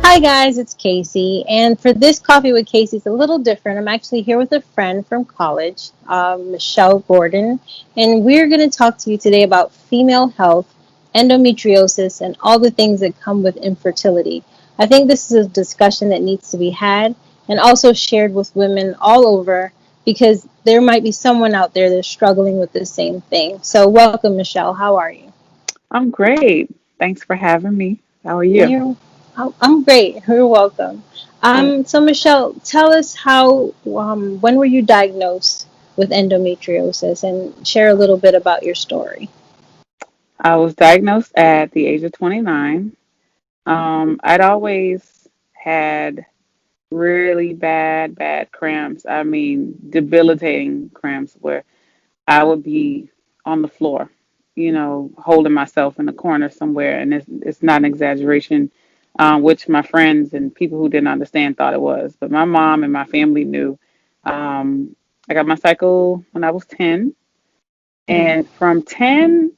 Hi guys, it's Casey, and for this coffee with Casey, it's a little different. I'm actually here with a friend from college, Michelle Gordon, and we're going to talk to you today about female health, endometriosis, and all the things that come with infertility. I think this is a discussion that needs to be had and also shared with women all over because there might be someone out there that's struggling with the same thing. So, welcome, Michelle. How are you? I'm great. Thanks for having me. How are you? You're, I'm great. You're welcome. Good. So Michelle, tell us when were you diagnosed with endometriosis, and share a little bit about your story. I was diagnosed at the age of 29. I'd always had really bad cramps. I mean, debilitating cramps where I would be on the floor, holding myself in a corner somewhere. And it's not an exaggeration, which my friends and people who didn't understand thought it was. But my mom and my family knew. Um, I got my cycle when I was 10. Mm-hmm. And from 10,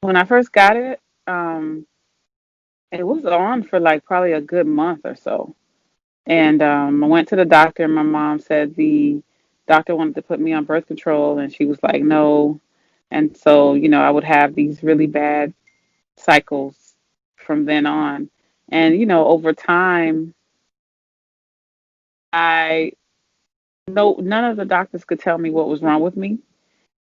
when I first got it, um, it was on for like probably a good month or so. And I went to the doctor, and my mom said the doctor wanted to put me on birth control, and she was like, no. And so, I would have these really bad cycles from then on. And, over time, I no none of the doctors could tell me what was wrong with me.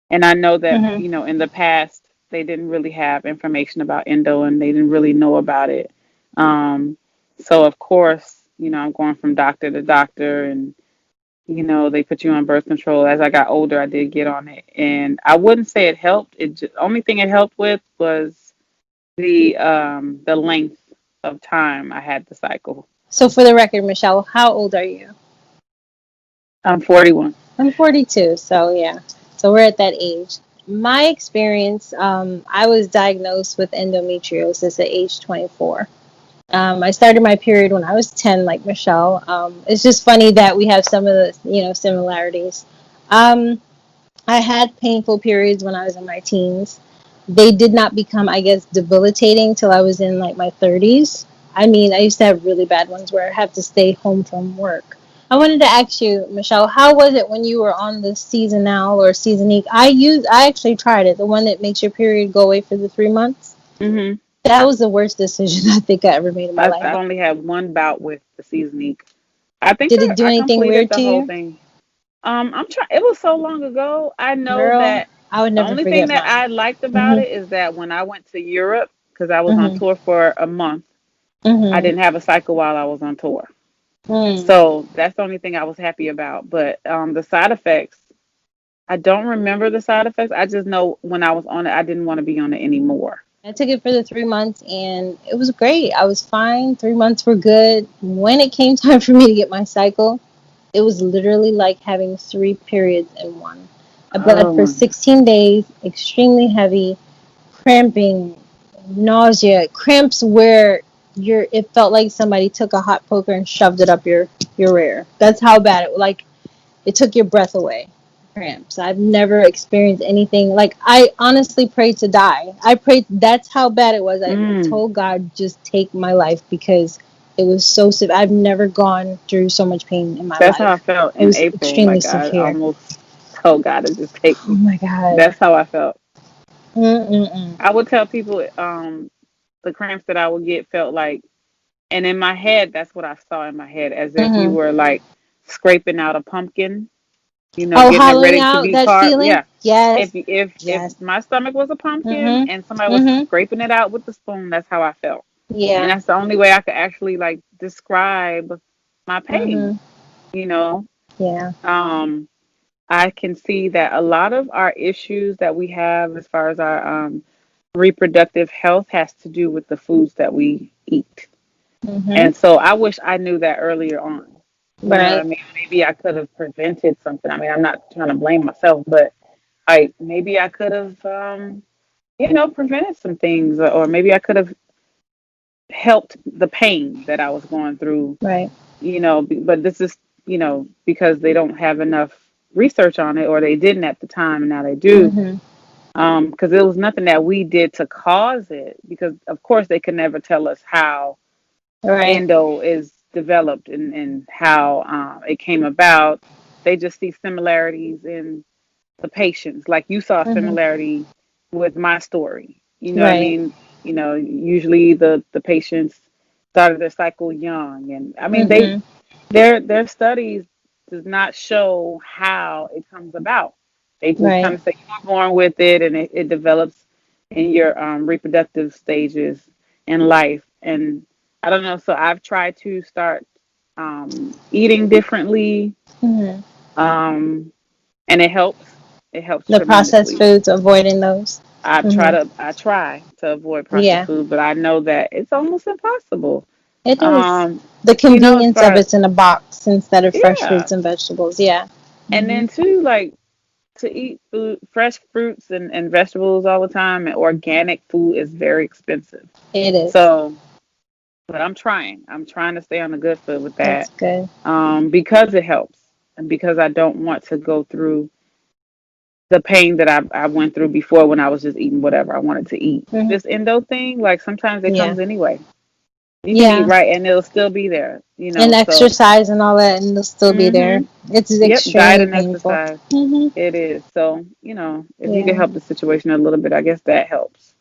And I know that, Mm-hmm. in the past, they didn't really have information about endo and they didn't really know about it. Um, so, of course, I'm going from doctor to doctor and, they put you on birth control. As I got older, I did get on it. And I wouldn't say it helped. Only thing it helped with was the length of time I had the cycle. So for the record, Michelle, how old are you? I'm 41. I'm 42, so yeah. So we're at that age. My experience, I was diagnosed with endometriosis at age 24. I started my period when I was 10, like Michelle. It's just funny that we have some of the, similarities. Um, I had painful periods when I was in my teens. They did not become, I guess, debilitating till I was in like my 30s. I mean, I used to have really bad ones where I had to stay home from work. I wanted to ask you, Michelle, how was it when you were on the seasonal or seasonique? I actually tried it, the one that makes your period go away for the 3 months. hmm That was the worst decision I think I ever made in my I've life. only had one bout with the seasoning. I think Did it do I anything completed weird the to whole you? thing. It was so long ago. I know Girl, that I would the never only thing forget that mine. I liked about Hmm. it is that when I went to Europe, because I was on Hmm. tour for a month, I Hmm. didn't have a cycle while I was on tour. Mm. So that's the only thing I was happy about. But the side effects, I don't remember the side effects. I just know when I was on it, I didn't want to be on it anymore. I took it for the 3 months and it was great. I was fine. 3 months were good. When it came time for me to get my cycle, it was literally like having three periods in one. I bled Oh for my. 16 days, extremely heavy, cramping, nausea, cramps where it felt like somebody took a hot poker and shoved it up your rear. That's how bad it was. Like it took your breath away. Cramps. I've never experienced anything like I honestly prayed to die. I prayed that's how bad it was. I Mm, told God just take my life because it was so severe. I've never gone through so much pain in my that's how I life. felt It in was April. extremely Like I severe. almost told God to just take Oh me. my God. That's how I felt. Mm-mm-mm. I would tell people the cramps that I would get felt like, and in my head, that's what I saw in my head, as if you Mm-hmm. were like scraping out a pumpkin, Oh, getting it hollowing ready to out be that carved. feeling? Yeah. Yes. If Yes. my stomach was a pumpkin Mm-hmm. and somebody was Mm-hmm. scraping it out with the spoon, that's how I felt. And Yeah. that's the only way I could actually like describe my Mm-hmm. pain, you know. Yeah. Um I can see that a lot of our issues that we have as far as our reproductive health has to do with the foods that we eat. Mm-hmm. And so I wish I knew that earlier on. You know what I Right. mean? Maybe I could have prevented something. I mean, I'm not trying to blame myself, but maybe I could have prevented some things, or maybe I could have helped the pain that I was going through, Right. but this is, because they don't have enough research on it, or they didn't at the time and now they do. Mm-hmm. Because it was nothing that we did to cause it, because of course they could never tell us how Right. endo is developed and how it came about. They just see similarities in the patients. Like you saw Mhm. similarity with my story. You know what I Right. mean? Usually the patients started their cycle young, and I mean Mhm. their studies does not show how it comes about. They just kind Right. of say you were born with it, and it develops in your reproductive stages in life. And I don't know. So I've tried to start eating differently, Mhm. um, and it helps. It helps The processed tremendously. foods, avoiding those. Mhm. I try to avoid processed Yeah, food, but I know that it's almost impossible. it is. Um, The as convenience far of as it's in a box instead of fresh yeah, fruits and vegetables. Yeah. and Mhm. then too, like to eat food, fresh fruits and vegetables all the time, and organic food is very expensive. It is. So, but I'm trying. I'm trying to stay on the good foot with That's that, good. because it helps, and because I don't want to go through the pain that I went through before when I was just eating whatever I wanted to eat. Mhm. This endo thing, like sometimes it Yeah. comes anyway. You can eat Yeah. right and it'll still be there, And So, exercise and all that, and they'll still be there. hmm It's yep, diet extremely and painful. exercise. Mhm. It is. So, if you can Yeah. help the situation a little bit, I guess that helps.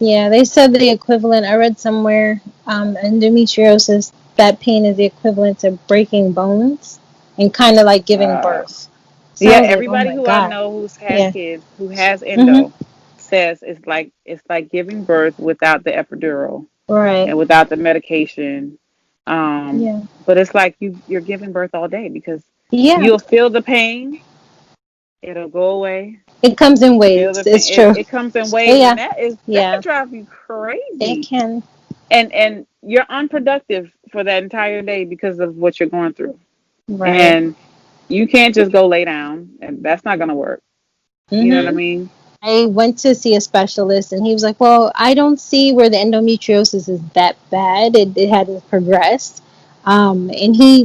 Yeah. They said the equivalent. I read somewhere, endometriosis. That pain is the equivalent to breaking bones, and kind of like giving Uh, birth. So I yeah, was like, oh everybody my who I god. know who's had Yeah. kids who has Mhm. endo says it's like giving birth without the epidural Right. and without the medication. Yeah. But it's like you're giving birth all day because Yeah. you'll feel the pain, it'll go away. It comes in Feel waves. the It's pain. true. It comes in waves, Yeah. and that Yeah. drives you It crazy. can. And you're unproductive for that entire day because of what you're going through. Right. And you can't just go lay down, and that's not gonna work. You know what I Mhm. mean? I went to see a specialist, and he was like, "Well, I don't see where the endometriosis is that bad. It hadn't progressed." And he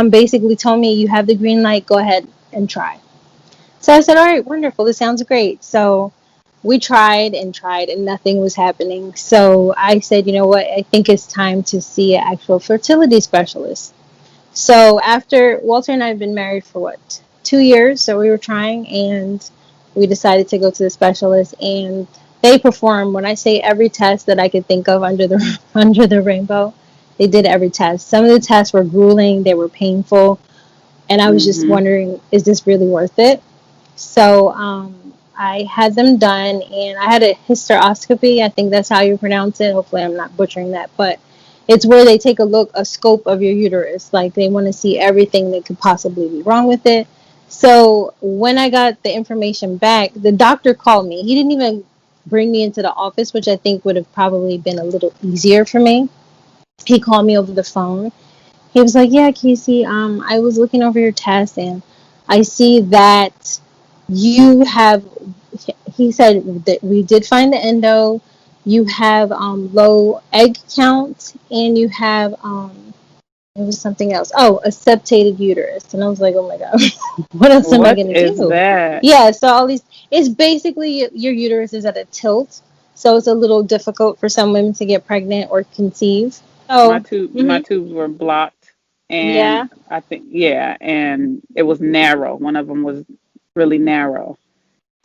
basically told me, "You have the green light. Go ahead and try." So I said, "All right, wonderful. This sounds great." So we tried, and nothing was happening. So I said, "You know what? I think it's time to see an actual fertility specialist." So after Walter and I have been married for what, 2 years, so we were trying, and we decided to go to the specialist, and they performed, when I say every test that I could think of under the under the rainbow, they did every test. Some of the tests were grueling, they were painful, and I was just Mm-hmm. wondering, is this really worth it? So I had them done, and I had a hysteroscopy. I think that's how you pronounce it. Hopefully, I'm not butchering that, but it's where they take a scope of your uterus. Like they want to see everything that could possibly be wrong with it. So when I got the information back, the doctor called me. He didn't even bring me into the office, which I think would have probably been a little easier for me. He called me over the phone. He was like, "Yeah, Casey, I was looking over your test, and I see that you have," he said, "that we did find the endo. You have low egg count, and you have it was something else. Oh, a septated uterus." And I was like, "Oh my god, what else am I What gonna is do?" that? Yeah, so all these, it's basically your uterus is at a tilt, so it's a little difficult for some women to get pregnant or conceive. So, My tubes were blocked, and yeah. I think yeah, and it was narrow. One of them was really narrow.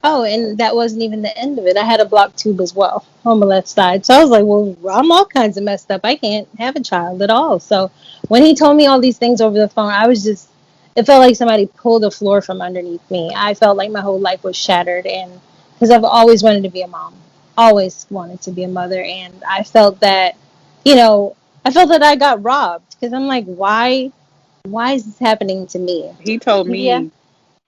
Oh, and that wasn't even the end of it. I had a blocked tube as well on my left side. So I was like, well, I'm all kinds of messed up. I can't have a child at all. So when he told me all these things over the phone, I was just, it felt like somebody pulled the floor from underneath me. I felt like my whole life was shattered. And because I've always wanted to be a mom, always wanted to be a mother. And I felt that, you know, I felt that I got robbed because I'm like, why is this happening to me? He told Yeah. me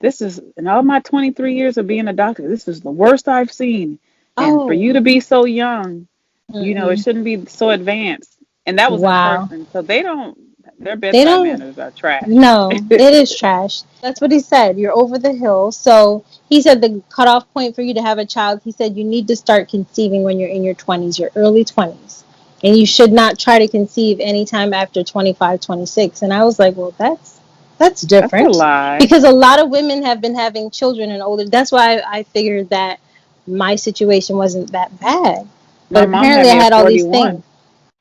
this is in all my 23 years of being a doctor, this is the worst I've seen. And for Oh, you to be so young, it mm-mm. shouldn't be so advanced. And that was in Wow. person. So they don't, their They bedside don't. manners are trash. No, it is trash. That's what he said. You're over the hill. So he said the cutoff point for you to have a child, he said you need to start conceiving when you're in your 20s, your early 20s. And you should not try to conceive anytime after 25, 26. And I was like, well, that's That's a different. lie. Because a lot of women have been having children and older. That's why I figured that my situation wasn't that bad. But My mom had apparently I me at had all these things. 41.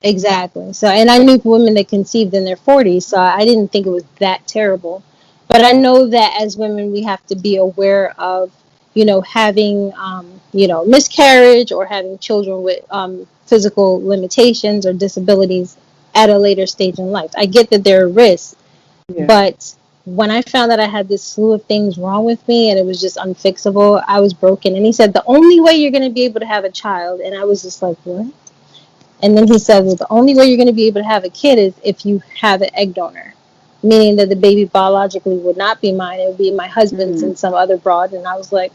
Exactly. So, and I knew women that conceived in their 40s, so I didn't think it was that terrible. But I know that as women, we have to be aware of, having, miscarriage or having children with physical limitations or disabilities at a later stage in life. I get that there are risks, Yeah. but when I found that I had this slew of things wrong with me and it was just unfixable, I was broken. And he said, the only way you're going to be able to have a child, and I was just like, what? And then he said, well, the only way you're going to be able to have a kid is if you have an egg donor, meaning that the baby biologically would not be mine. It would be my husband's Mm, and some other broad. And I was like,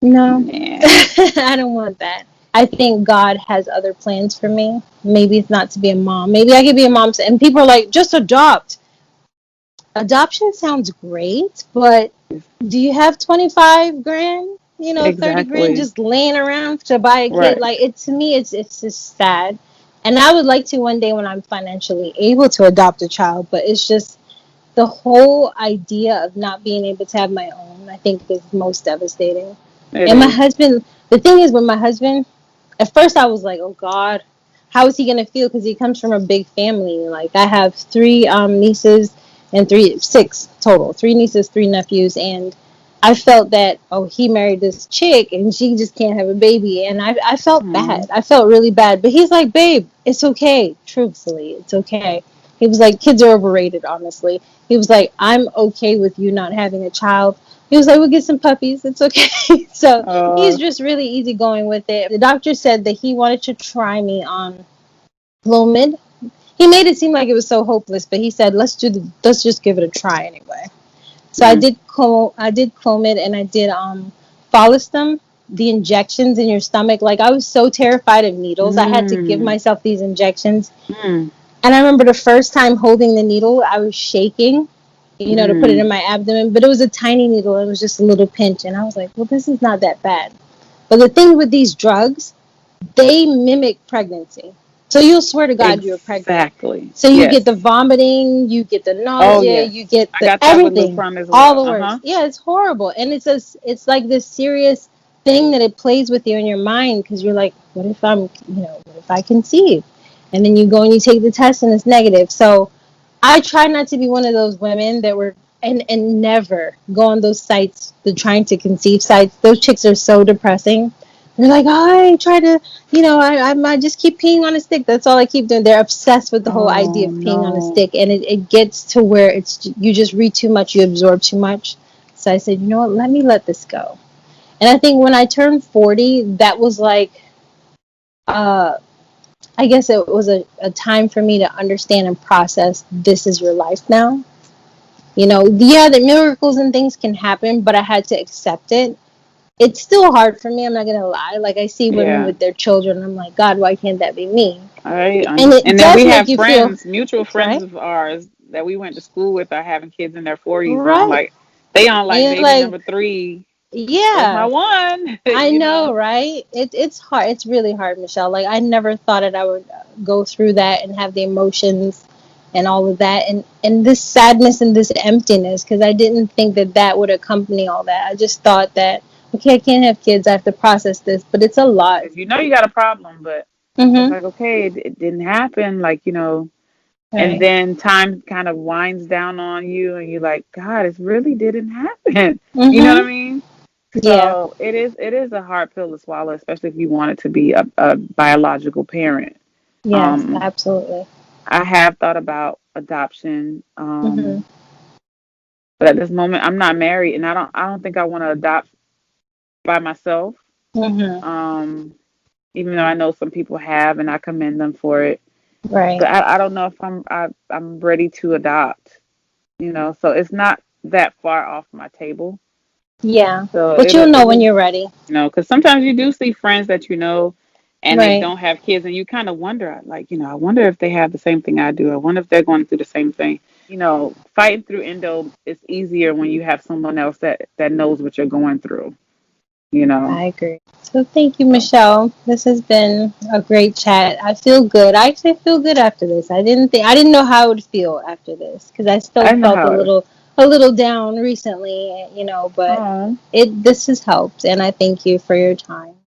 no, man. I don't want that. I think God has other plans for me. Maybe it's not to be a mom. Maybe I could be a mom. And people are like, just adopt. Adoption sounds great, but do you have 25 grand, 30 grand Exactly. just laying around to buy a kid? Right. Like, it to me, it's just sad. And I would like to one day when I'm financially able to adopt a child, but it's just the whole idea of not being able to have my own, I think is most devastating. It And my is. husband, the thing is with my husband, at first I was like, oh God, how is he gonna feel? Because he comes from a big family. Like I have three nieces and six total, three nieces, three nephews, and I felt that he married this chick and she just can't have a baby, and I felt Mm. bad. I felt really bad. But he's like, babe, it's okay. Truthfully, it's okay. He was like, kids are overrated, honestly. He was like, I'm okay with you not having a child. He was like, we'll get some puppies. It's okay. So he's Uh, just really easygoing with it. The doctor said that he wanted to try me on Clomid. He made it seem like it was so hopeless, but he said, let's just give it a try anyway. So mm, I did Clomid and I did Follistim, the injections in your stomach. Like I was so terrified of needles, I had to give mm, myself these injections. mm, And I remember the first time holding the needle, I was shaking, to put it in mm. my abdomen. But it was a tiny needle. It was just a little pinch. And I was like, well, this is not that bad. But the thing with these drugs, they mimic pregnancy. So you'll swear to God you're pregnant. Exactly. So you get Yes. the vomiting, you get the Oh, nausea, yes. you get I the got that with everything, Lupron as all well. the worst. Uh-huh. Yeah, it's horrible. And it's like this serious thing that it plays with you in your mind because you're like, what if what if I conceive? And then you go and you take the test and it's negative. So I try not to be one of those women that were and never go on those sites, the trying to conceive sites. Those chicks are so depressing. They're like, oh, I try to, I just keep peeing on a stick. That's all I keep doing. They're obsessed with the whole idea Oh, of peeing on a no. stick, and it gets to where you just read too much, you absorb too much. So I said, you know what? Let this go. And I think when I turned 40, that was like, uh, I guess it was a time for me to understand and process. This is your life now. Yeah, the miracles and things can happen, but I had to accept it. It's still hard for me. I'm not gonna lie. Like I see women Yeah. with their children, I'm like, God, why can't that be me? I And understand. it And then does we make have you feel friends, mutual friends right, of ours that we went to school with are having kids in their 40s and right. they on And like you're baby like, number 3. Where's my yeah, one? I you know, know? right? It's hard. It's really hard, Michelle. Like I never thought that I would go through that and have the emotions and all of that, and this sadness and this emptiness, because I didn't think that that would accompany all that. I just thought that okay, I can't have kids. I have to process this, but it's a lot. Because you know you got a problem, but it's Mhm. like, okay, it didn't happen. And Right. then time kind of winds down on you and you're like, God, it really didn't happen. You know what I Mhm. mean? Yeah. So it is a hard pill to swallow, especially if you want it to be a biological parent. Yes. Um, Absolutely. I have thought about adoption, Mhm. but at this moment, I'm not married, and I don't think I want to adopt by myself. Mhm. Um, Even though I know some people have, and I commend them for it, Right. but I don't know if I'm ready to adopt. So it's not that far off my table. Yeah. So But you'll it know when will, you're ready. because sometimes you do see friends that and they Right. don't have kids, and you kind of wonder, like, I wonder if they have the same thing I do. I wonder if they're going through the same thing. Fighting through endo is easier when you have someone else that knows what you're going through. You know. I agree. So thank you, So Michelle. This has been a great chat. I feel good. I actually feel good after this. I didn't know how I would feel after this because I still I know felt how. a little down recently, but Oh, this has helped, and I thank you for your time.